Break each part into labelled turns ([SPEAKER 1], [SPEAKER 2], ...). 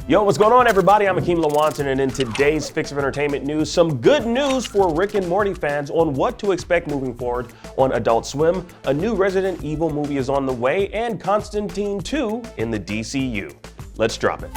[SPEAKER 1] Yo, what's going on, everybody? I'm Keanu Reeves, and in today's Fix of Entertainment news, some good news for Rick and Morty fans on what to expect moving forward on Adult Swim. A new Resident Evil movie is on the way, and Constantine 2 in the DCU. Let's drop it.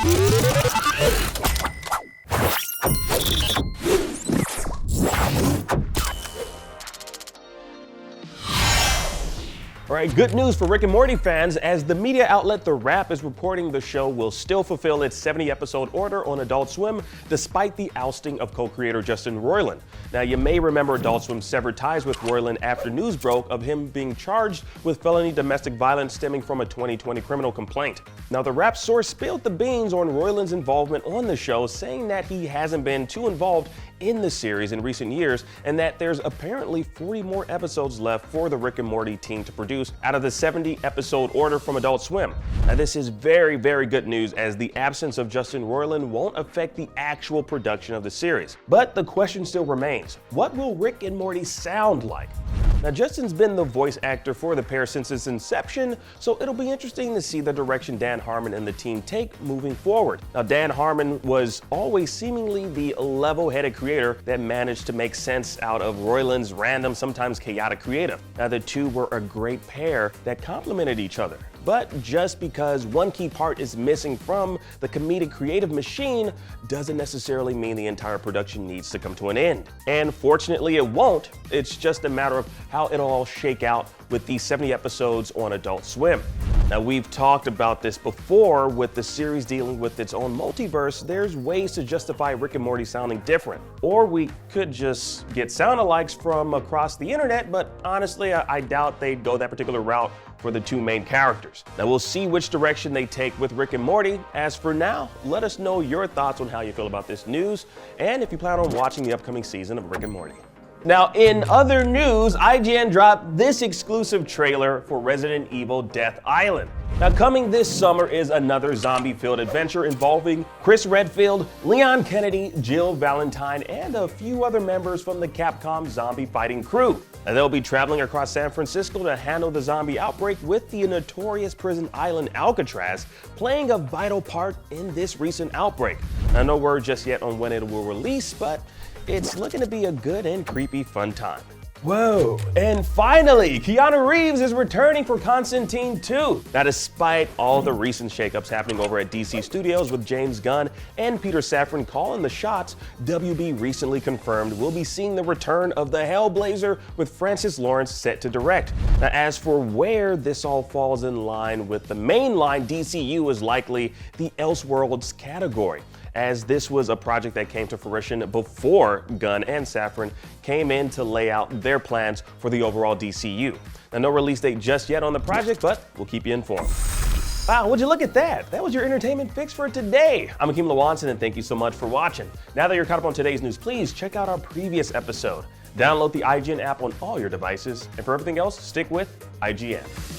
[SPEAKER 1] All right, good news for Rick and Morty fans, as the media outlet The Wrap is reporting the show will still fulfill its 70-episode order on Adult Swim, despite the ousting of co-creator Justin Roiland. Now, you may remember Adult Swim severed ties with Roiland after news broke of him being charged with felony domestic violence stemming from a 2020 criminal complaint. Now, The Wrap source spilled the beans on Roiland's involvement on the show, saying that he hasn't been too involved in the series in recent years, and that there's apparently 40 more episodes left for the Rick and Morty team to produce out of the 70-episode order from Adult Swim. Now, this is very, very good news, as the absence of Justin Roiland won't affect the actual production of the series. But the question still remains, what will Rick and Morty sound like? Now, Justin's been the voice actor for the pair since its inception, so it'll be interesting to see the direction Dan Harmon and the team take moving forward. Now, Dan Harmon was always seemingly the level-headed creator that managed to make sense out of Roiland's random, sometimes chaotic creative. Now, the two were a great pair that complemented each other. But just because one key part is missing from the comedic creative machine doesn't necessarily mean the entire production needs to come to an end. And fortunately it won't. It's just a matter of how it'll all shake out with these 70 episodes on Adult Swim. Now, we've talked about this before with the series dealing with its own multiverse. There's ways to justify Rick and Morty sounding different. Or we could just get sound-alikes from across the internet, but honestly, I doubt they'd go that particular route for the two main characters. Now, we'll see which direction they take with Rick and Morty. As for now, let us know your thoughts on how you feel about this news, and if you plan on watching the upcoming season of Rick and Morty. Now, in other news, IGN dropped this exclusive trailer for Resident Evil Death Island. Now, coming this summer is another zombie-filled adventure involving Chris Redfield, Leon Kennedy, Jill Valentine, and a few other members from the Capcom zombie fighting crew. Now, they'll be traveling across San Francisco to handle the zombie outbreak, with the notorious prison island Alcatraz playing a vital part in this recent outbreak. Now, no word just yet on when it will release, but it's looking to be a good and creepy fun time. Whoa. And finally, Keanu Reeves is returning for Constantine 2. Now, despite all the recent shakeups happening over at DC Studios with James Gunn and Peter Safran calling the shots, WB recently confirmed we'll be seeing the return of the Hellblazer, with Francis Lawrence set to direct. Now, as for where this all falls in line with the mainline DCU is likely the Elseworlds category, as this was a project that came to fruition before Gunn and Safran came in to lay out their plans for the overall DCU. Now, no release date just yet on the project, but we'll keep you informed. Wow, would you look at that? That was your entertainment fix for today. I'm Keanu Reeves, and thank you so much for watching. Now that you're caught up on today's news, please check out our previous episode. Download the IGN app on all your devices, and for everything else, stick with IGN.